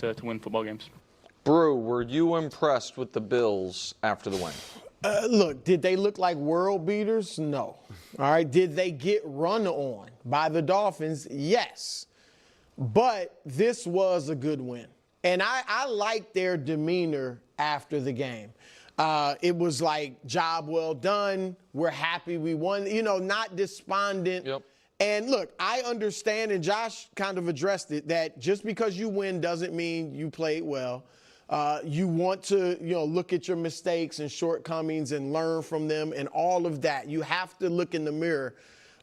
to win football games. Brew, were you impressed with the Bills after the win? Look, did they look like world beaters? No. All right. Did they get run on by the Dolphins? Yes. But this was a good win. And I like their demeanor after the game. It was like, job well done. We're happy we won. You know, not despondent. Yep. And look, I understand, and Josh kind of addressed it, that just because you win doesn't mean you played well. You want to, look at your mistakes and shortcomings and learn from them and all of that. You have to look in the mirror.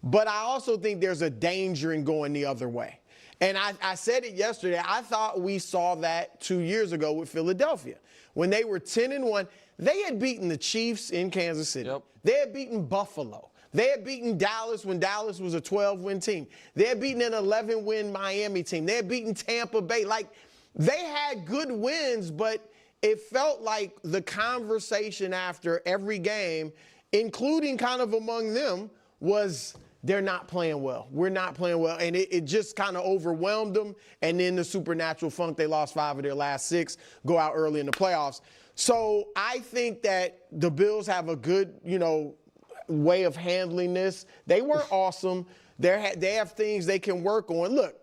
But I also think there's a danger in going the other way. And I said it yesterday. I thought we saw that 2 years ago with Philadelphia. When they were 10-1, they had beaten the Chiefs in Kansas City. Yep. They had beaten Buffalo. They had beaten Dallas when Dallas was a 12-win team. They had beaten an 11-win Miami team. They had beaten Tampa Bay. Like, they had good wins, but it felt like the conversation after every game, including kind of among them, was they're not playing well. We're not playing well. And it just kind of overwhelmed them. And then the supernatural funk, they lost 5 of their last 6, go out early in the playoffs. So I think that the Bills have a good, way of handling this. They weren't awesome. They have things they can work on. Look,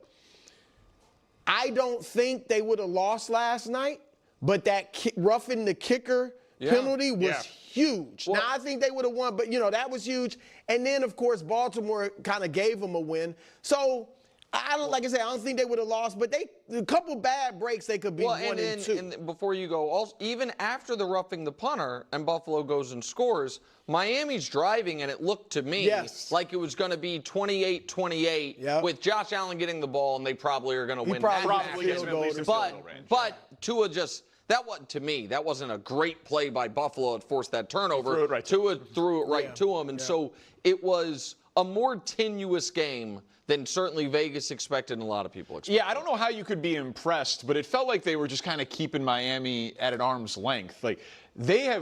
I don't think they would have lost last night, but that roughing the kicker penalty was huge. Well, now, I think they would have won, but, that was huge. And then, of course, Baltimore kind of gave them a win. So, I don't think they would have lost, but a couple bad breaks, they could be 1-2. And before you go, also, even after the roughing the punter and Buffalo goes and scores, Miami's driving, and it looked to me like it was going to be 28-28 with Josh Allen getting the ball, and they probably are going to win that match. But Tua just – that wasn't, to me, that wasn't a great play by Buffalo. It forced that turnover. Tua threw it right to him. And so it was a more tenuous game than certainly Vegas expected and a lot of people expected. Yeah, I don't know how you could be impressed, but it felt like they were just kind of keeping Miami at an arm's length. Like, they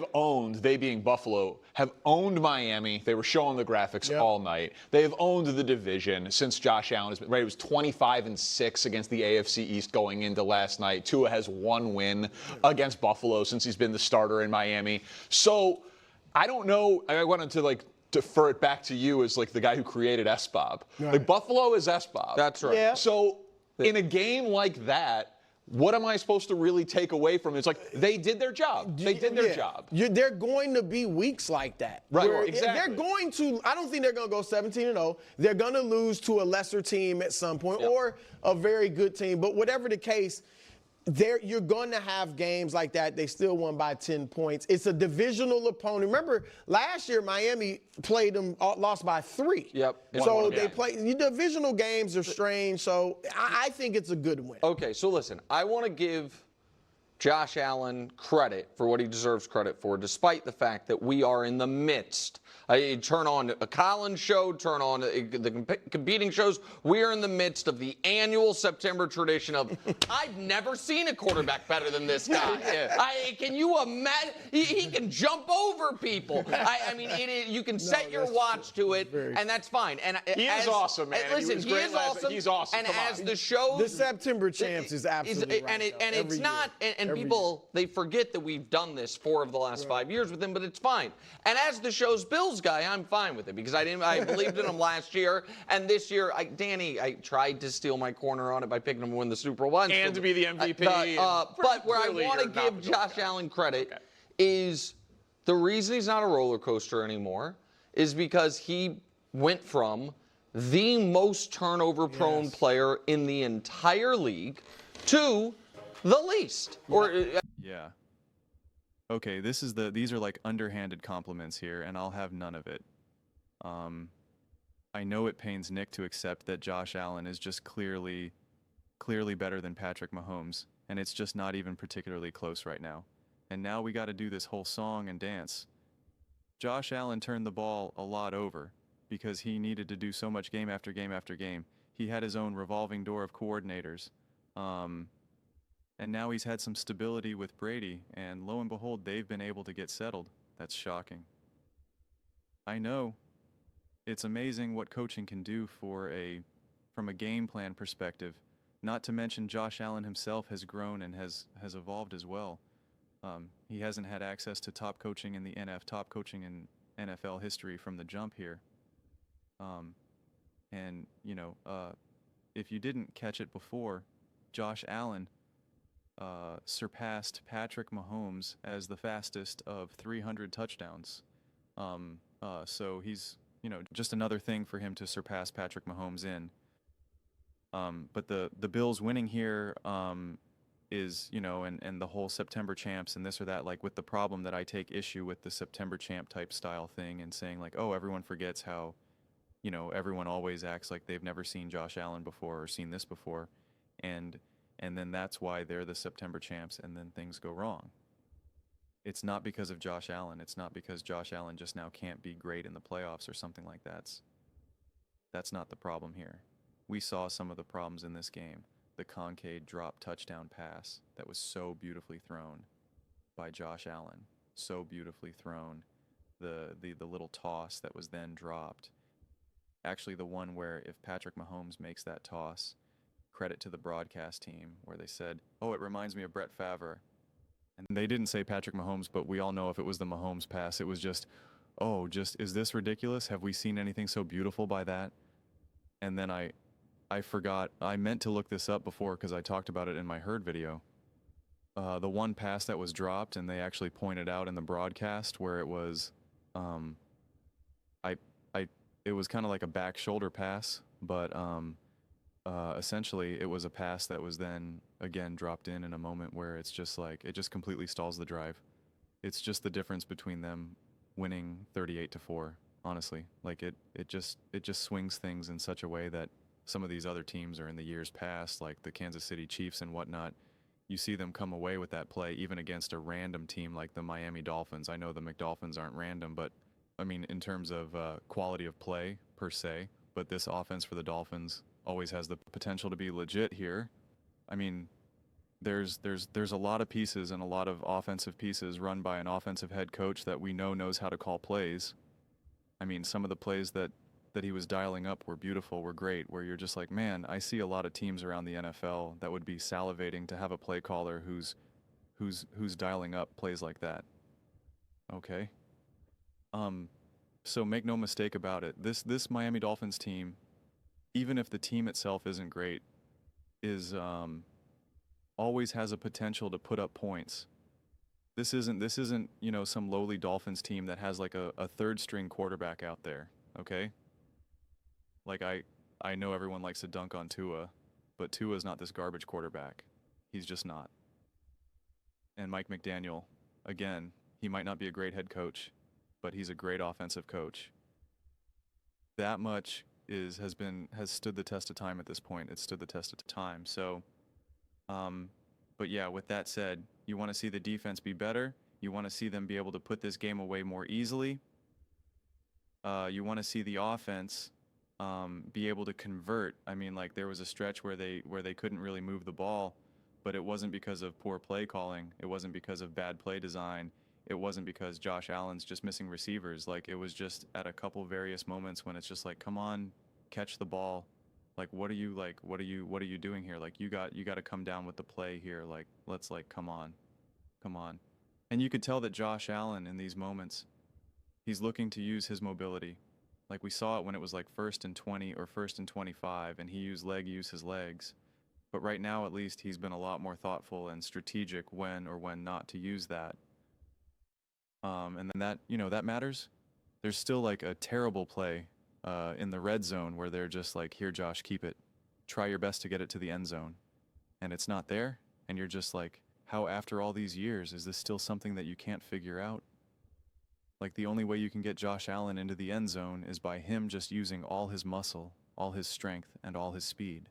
being Buffalo, have owned Miami. They were showing the graphics all night. They have owned the division since Josh Allen has been, right? It was 25-6 against the AFC East going into last night. Tua has 1 win against Buffalo since he's been the starter in Miami. So, I don't know. I wanted to, defer it back to you as, the guy who created SBOB. Right. Buffalo is SBOB. That's right. Yeah. So, in a game like that, what am I supposed to really take away from it? It's like they did their job. They did their job. They're going to be weeks like that. Right, exactly. They're going to – I don't think they're going to go 17-0. They're going to lose to a lesser team at some point or a very good team. But whatever the case, you're going to have games like that. They still won by 10 points. It's a divisional opponent. Remember, last year Miami played them, lost by 3. Yep. So they play – divisional games are strange. So I think it's a good win. Okay, so listen, I want to give Josh Allen credit for what he deserves credit for, despite the fact that we are in the midst. Turn on a Collins show, turn on the competing shows. We are in the midst of the annual September tradition of, I've never seen a quarterback better than this guy. Can you imagine? He can jump over people. I mean, you can set your watch to it, and that's fine. And he is awesome, man. Listen, he is awesome. He's awesome. And as the show, the September champs is absolutely right. And it's not. And people, they forget that we've done this 4 of the last 5 years with him, but it's fine. And as the show's Bills guy, I'm fine with it because I believed in him last year, and this year, Danny, I tried to steal my corner on it by picking him to win the Super Bowl and to be the MVP. But where I want to give Josh Allen credit is the reason he's not a roller coaster anymore is because he went from the most turnover-prone player in the entire league to the least. Yeah. Okay, these are like underhanded compliments here, and I'll have none of it. I know it pains Nick to accept that Josh Allen is just clearly better than Patrick Mahomes, and it's just not even particularly close right now. And now we got to do this whole song and dance. Josh Allen turned the ball a lot over because he needed to do so much game after game after game. He had his own revolving door of coordinators. And now he's had some stability with Brady, and lo and behold, they've been able to get settled. That's shocking. I know. It's amazing what coaching can do from a game plan perspective, Not to mention Josh Allen himself has grown and has evolved as well. He hasn't had access to top coaching in NFL history from the jump here. And, you know, if you didn't catch it before, Josh Allen surpassed Patrick Mahomes as the fastest of 300 touchdowns. So he's, you know, just another thing for him to surpass Patrick Mahomes in. But the Bills winning here is, you know, and the whole September champs and this or that, like with the problem that I take issue with the September champ type style thing and saying like, oh, everyone forgets how, you know, everyone always acts like they've never seen Josh Allen before or seen this before. And then that's why they're the September champs and then things go wrong. It's not because of Josh Allen. It's not because Josh Allen just now can't be great in the playoffs or something like that. That's not the problem here. We saw some of the problems in this game. The Kincaid drop touchdown pass that was so beautifully thrown by Josh Allen. So beautifully thrown. The little toss that was then dropped. Actually, the one where if Patrick Mahomes makes that toss, credit to the broadcast team, where they said, oh, it reminds me of Brett Favre. And they didn't say Patrick Mahomes, but we all know if it was the Mahomes pass, it was just, oh, just, is this ridiculous? Have we seen anything so beautiful by that? And then I forgot, I meant to look this up before because I talked about it in my Herd video. The one pass that was dropped, and they actually pointed out in the broadcast where it was, it was kind of like a back shoulder pass, but essentially it was a pass that was then again dropped in a moment where it's just like, it just completely stalls the drive. It's just the difference between them winning 38-4, honestly. Like it just swings things in such a way that some of these other teams are in the years past, like the Kansas City Chiefs and whatnot. You see them come away with that play even against a random team like the Miami Dolphins. I know the McDolphins aren't random, but I mean in terms of quality of play per se, but this offense for the Dolphins always has the potential to be legit here. I mean, there's a lot of pieces and a lot of offensive pieces run by an offensive head coach that we know knows how to call plays. I mean, some of the plays that he was dialing up were beautiful, were great, where you're just like, man, I see a lot of teams around the NFL that would be salivating to have a play caller who's dialing up plays like that. Okay. So make no mistake about it. This Miami Dolphins team, even if the team itself isn't great, is always has a potential to put up points. This isn't, you know, some lowly Dolphins team that has like a third string quarterback out there, okay? Like I know everyone likes to dunk on Tua, but Tua's not this garbage quarterback. He's just not. And Mike McDaniel, again, he might not be a great head coach, but he's a great offensive coach. That much has stood the test of time at this point. It's stood the test of time. So, but yeah, with that said, you want to see the defense be better. You want to see them be able to put this game away more easily. You want to see the offense be able to convert. I mean, like there was a stretch where they couldn't really move the ball, but it wasn't because of poor play calling. It wasn't because of bad play design. It wasn't because Josh Allen's just missing receivers. Like it was just at a couple various moments when it's just like, come on, catch the ball. Like what are you doing here? Like you got to come down with the play here. Like let's like come on. And you could tell that Josh Allen in these moments, he's looking to use his mobility. Like we saw it when it was like 1st and 20 or 1st and 25 and he used his legs. But right now at least he's been a lot more thoughtful and strategic when or when not to use that. And then that, you know, that matters. There's still like a terrible play in the red zone where they're just like, here, Josh, keep it. Try your best to get it to the end zone. And it's not there. And you're just like, how after all these years, is this still something that you can't figure out? Like the only way you can get Josh Allen into the end zone is by him just using all his muscle, all his strength, and all his speed.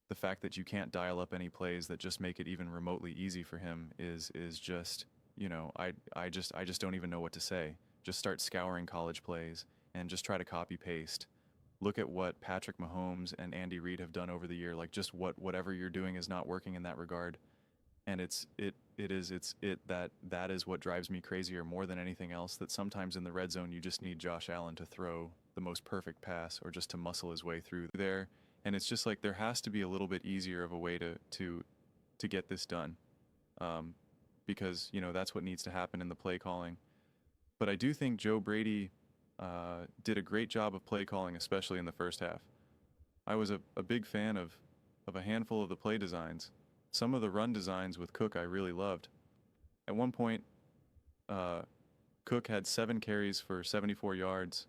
The fact that you can't dial up any plays that just make it even remotely easy for him is just, you know, I just don't even know what to say. Just start scouring college plays and just try to copy paste. Look at what Patrick Mahomes and Andy Reid have done over the year. Like just whatever you're doing is not working in that regard. And that is what drives me crazier more than anything else, that sometimes in the red zone you just need Josh Allen to throw the most perfect pass or just to muscle his way through there And it's just like there has to be a little bit easier of a way to get this done, because that's what needs to happen in the play calling. But I do think Joe Brady did a great job of play calling, especially in the first half. I was a big fan of a handful of the play designs. Some of the run designs with Cook I really loved. At one point, Cook had 7 carries for 74 yards,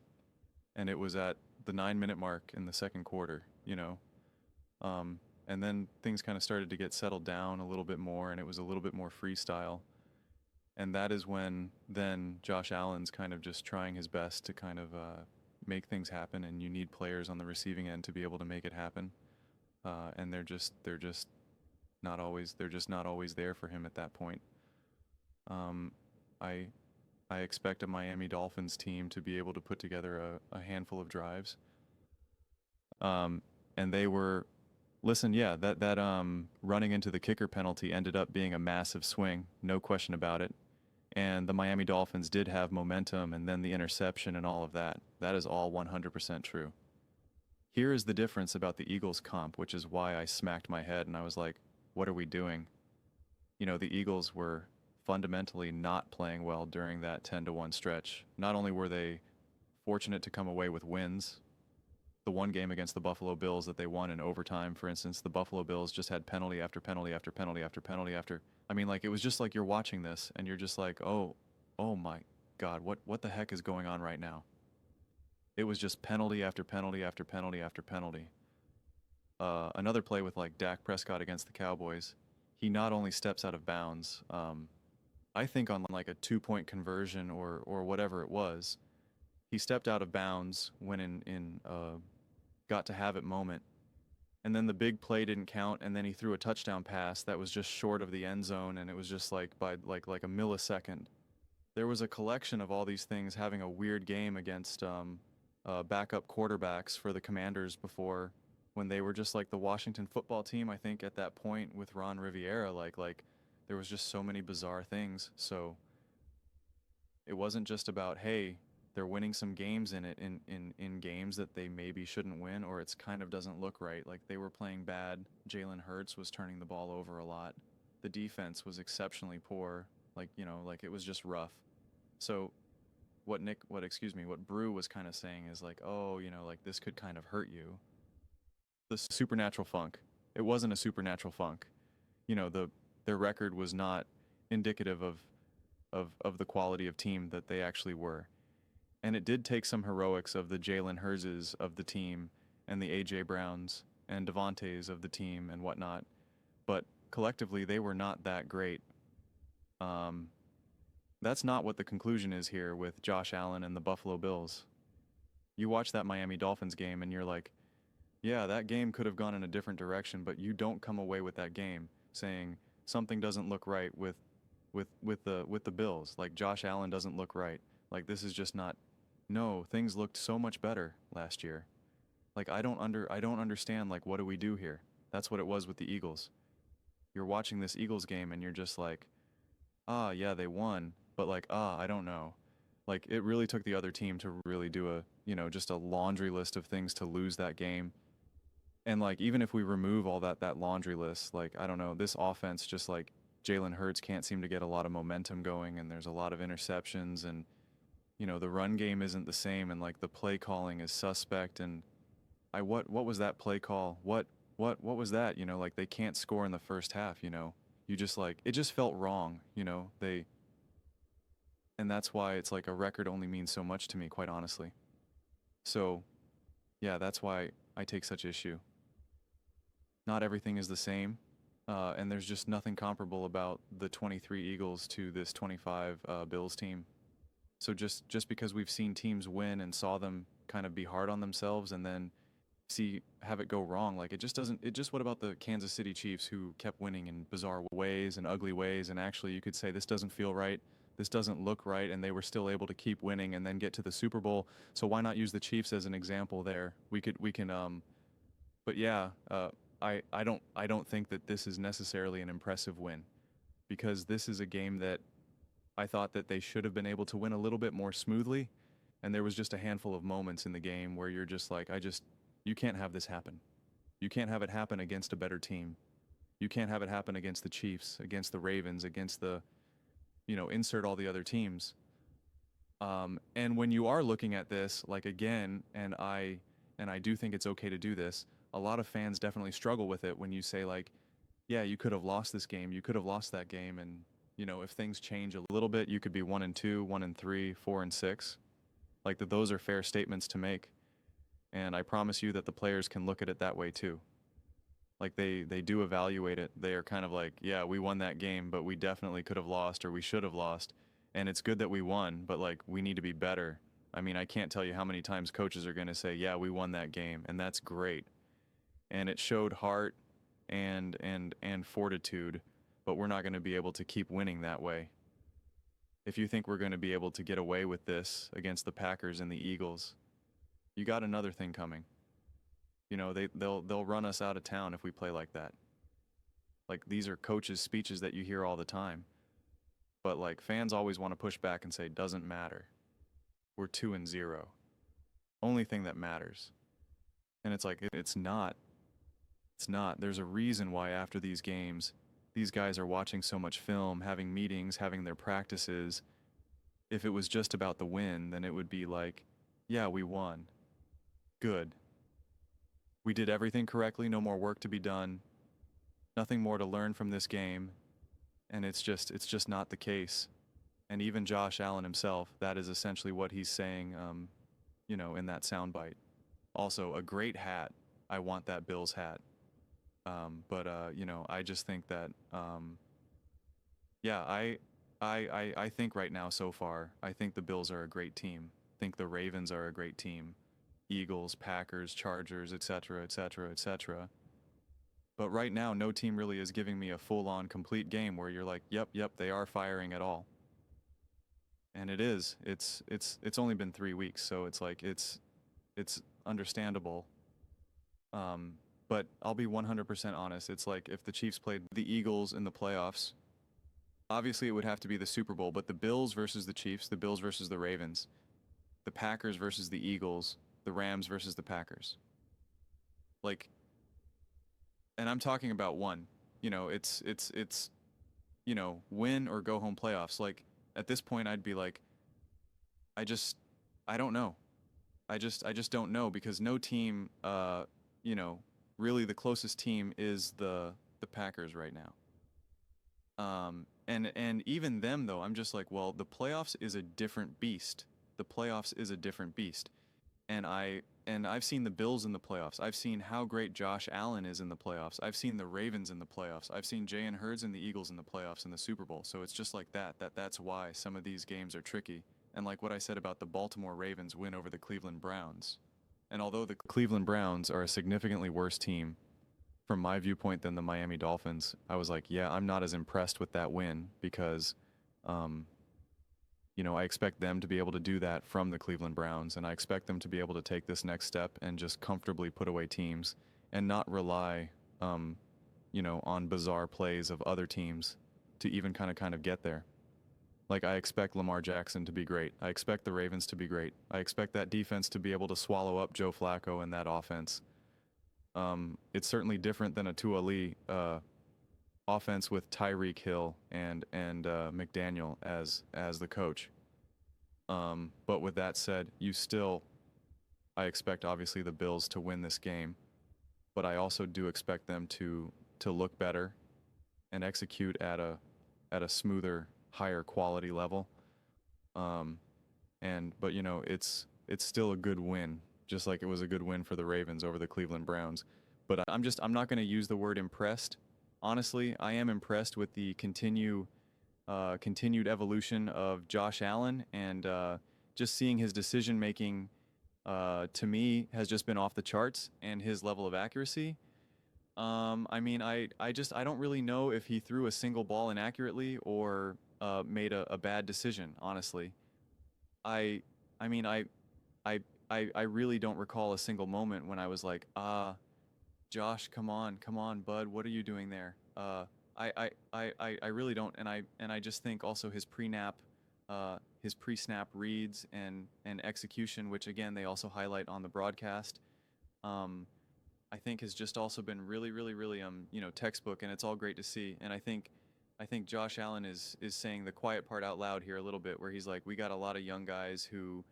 and it was at the 9-minute mark in the second quarter, And then things kind of started to get settled down a little bit more, and it was a little bit more freestyle. And that is when then Josh Allen's kind of just trying his best to kind of make things happen, and you need players on the receiving end to be able to make it happen. And they're just not always there for him at that point. I expect a Miami Dolphins team to be able to put together a handful of drives. And they were, listen, yeah, that running into the kicker penalty ended up being a massive swing, no question about it. And the Miami Dolphins did have momentum, and then the interception and all of that. That is all 100% true. Here is the difference about the Eagles comp, which is why I smacked my head and I was like, what are we doing? The Eagles were fundamentally not playing well during that 10-1 stretch. Not only were they fortunate to come away with wins, the one game against the Buffalo Bills that they won in overtime, for instance, the Buffalo Bills just had penalty after penalty after penalty after penalty after. I mean, like, it was just like you're watching this and you're just like, oh my God, what the heck is going on right now? It was just penalty after penalty after penalty after penalty. Another play with like Dak Prescott against the Cowboys, he not only steps out of bounds, I think on like a 2-point conversion or whatever it was, he stepped out of bounds when in got to have it moment, and then the big play didn't count, and then he threw a touchdown pass that was just short of the end zone, and it was just like by like a millisecond. There was a collection of all these things having a weird game against backup quarterbacks for the Commanders before, when they were just like the Washington football team, I think, at that point with Ron Rivera. Like there was just so many bizarre things. So it wasn't just about, hey, they're winning some games in games that they maybe shouldn't win, or it's kind of doesn't look right. Like they were playing bad. Jalen Hurts was turning the ball over a lot. The defense was exceptionally poor. Like it was just rough. So what Brew was kind of saying is like, oh, like this could kind of hurt you. The supernatural funk. It wasn't a supernatural funk. Their record was not indicative of the quality of team that they actually were. And it did take some heroics of the Jalen Hurtses of the team and the A.J. Browns and Devontaes of the team and whatnot. But collectively, they were not that great. That's not what the conclusion is here with Josh Allen and the Buffalo Bills. You watch that Miami Dolphins game and you're like, yeah, that game could have gone in a different direction, but you don't come away with that game saying something doesn't look right with the Bills. Like Josh Allen doesn't look right. Like this is just not. No, things looked so much better last year. Like I don't understand, like, what do we do here? That's what it was with the Eagles. You're watching this Eagles game and you're just like, yeah, they won, but like, I don't know. Like it really took the other team to really do just a laundry list of things to lose that game. And like even if we remove all that laundry list, like I don't know, this offense just like Jalen Hurts can't seem to get a lot of momentum going, and there's a lot of interceptions, and the run game isn't the same, and like the play calling is suspect. And what was that play call? What was that? Like they can't score in the first half. You just like it just felt wrong. And that's why it's like a record only means so much to me, quite honestly. So, yeah, that's why I take such issue. Not everything is the same, and there's just nothing comparable about the 23 Eagles to this 25 Bills team. So just because we've seen teams win and saw them kind of be hard on themselves and then have it go wrong, like it just doesn't. What about the Kansas City Chiefs, who kept winning in bizarre ways and ugly ways, and actually you could say this doesn't feel right, this doesn't look right, and they were still able to keep winning and then get to the Super Bowl. So why not use the Chiefs as an example there? We can but yeah, I don't think that this is necessarily an impressive win, because this is a game that I thought that they should have been able to win a little bit more smoothly, and there was just a handful of moments in the game where you're just like, you can't have this happen. You can't have it happen against a better team. You can't have it happen against the Chiefs, against the Ravens, against the, insert all the other teams. And when you are looking at this, like again, and I do think it's okay to do this, a lot of fans definitely struggle with it when you say like, yeah, you could have lost this game, you could have lost that game, and if things change a little bit, you could be 1-2, 1-3, 4-6. Like those are fair statements to make. And I promise you that the players can look at it that way too. Like they do evaluate it. They are kind of like, yeah, we won that game, but we definitely could have lost, or we should have lost. And it's good that we won, but like we need to be better. I mean, I can't tell you how many times coaches are going to say, yeah, we won that game, and that's great. And it showed heart and fortitude, but we're not going to be able to keep winning that way. If you think we're going to be able to get away with this against the Packers and the Eagles, you got another thing coming. They'll run us out of town if we play like that. Like these are coaches' speeches that you hear all the time. But like fans always want to push back and say, doesn't matter. We're 2-0. Only thing that matters. And it's like, it's not. It's not. There's a reason why after these games, these guys are watching so much film, having meetings, having their practices. If it was just about the win, then it would be like, yeah, we won. Good. We did everything correctly, no more work to be done. Nothing more to learn from this game. And it's just not the case. And even Josh Allen himself, that is essentially what he's saying, in that soundbite. Also, a great hat. I want that Bills hat. I just think that, I think right now so far, I think the Bills are a great team. I think the Ravens are a great team. Eagles, Packers, Chargers, etc., etc., etc. But right now, no team really is giving me a full-on complete game where you're like, yep, they are firing at all. And it is. It's only been 3 weeks, so it's like it's understandable. But I'll be 100% honest. It's like if the Chiefs played the Eagles in the playoffs, obviously it would have to be the Super Bowl, but the Bills versus the Chiefs, the Bills versus the Ravens, the Packers versus the Eagles, the Rams versus the Packers. Like, and I'm talking about one. It's win or go home playoffs. Like at this point I'd be like, I don't know. I just don't know, because no team really the closest team is the Packers right now. And even them though, I'm just like, well, the playoffs is a different beast. The playoffs is a different beast. And I've seen the Bills in the playoffs. I've seen how great Josh Allen is in the playoffs. I've seen the Ravens in the playoffs. I've seen Jalen Hurts and the Eagles in the playoffs in the Super Bowl. So it's just like that's why some of these games are tricky. And like what I said about the Baltimore Ravens win over the Cleveland Browns. And although the Cleveland Browns are a significantly worse team from my viewpoint than the Miami Dolphins, I was like, yeah, I'm not as impressed with that win because I expect them to be able to do that from the Cleveland Browns, and I expect them to be able to take this next step and just comfortably put away teams and not rely, on bizarre plays of other teams to even kind of get there. Like, I expect Lamar Jackson to be great. I expect the Ravens to be great. I expect that defense to be able to swallow up Joe Flacco and that offense. It's certainly different than a Tua Lee offense with Tyreek Hill and McDaniel as the coach. But with that said, I expect obviously the Bills to win this game, but I also do expect them to look better and execute at a smoother, higher quality level. But it's still a good win, just like it was a good win for the Ravens over the Cleveland Browns. But I'm not going to use the word impressed. Honestly, I am impressed with the continued evolution of Josh Allen, and just seeing his decision making to me has just been off the charts, and his level of accuracy. I don't really know if he threw a single ball inaccurately or made a bad decision, honestly. I really don't recall a single moment when I was like, Josh, come on, bud, what are you doing there? I really don't, and I just think also his pre-snap reads and execution, which again they also highlight on the broadcast. I think has just also been really, really, really, textbook, and it's all great to see. And I think Josh Allen is saying the quiet part out loud here a little bit, where he's like, we got a lot of young guys who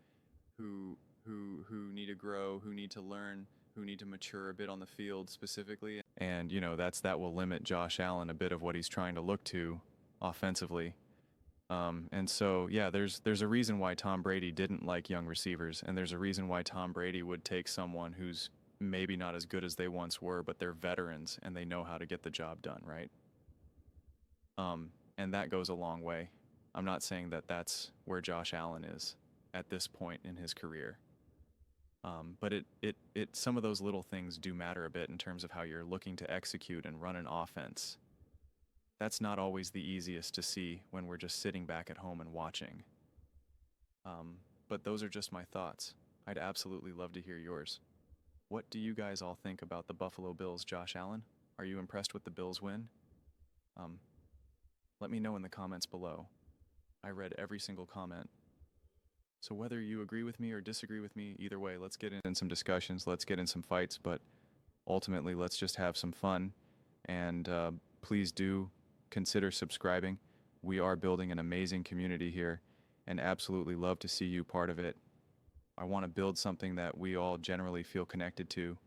need to grow, who need to learn, who need to mature a bit on the field specifically. And, that will limit Josh Allen a bit of what he's trying to look to offensively. And so, yeah, there's a reason why Tom Brady didn't like young receivers, and there's a reason why Tom Brady would take someone who's maybe not as good as they once were, but they're veterans and they know how to get the job done, right? And that goes a long way. I'm not saying that that's where Josh Allen is at this point in his career. But some of those little things do matter a bit in terms of how you're looking to execute and run an offense. That's not always the easiest to see when we're just sitting back at home and watching. But those are just my thoughts. I'd absolutely love to hear yours. What do you guys all think about the Buffalo Bills' Josh Allen? Are you impressed with the Bills' win? Let me know in the comments below. I read every single comment. So whether you agree with me or disagree with me, either way, let's get in some discussions, let's get in some fights, but ultimately let's just have some fun. And please do consider subscribing. We are building an amazing community here and absolutely love to see you part of it. I want to build something that we all generally feel connected to,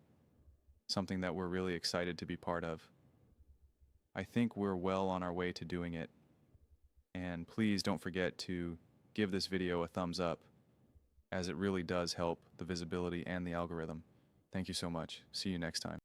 something that we're really excited to be part of. I think we're well on our way to doing it. And please don't forget to give this video a thumbs up, as it really does help the visibility and the algorithm. Thank you so much. See you next time.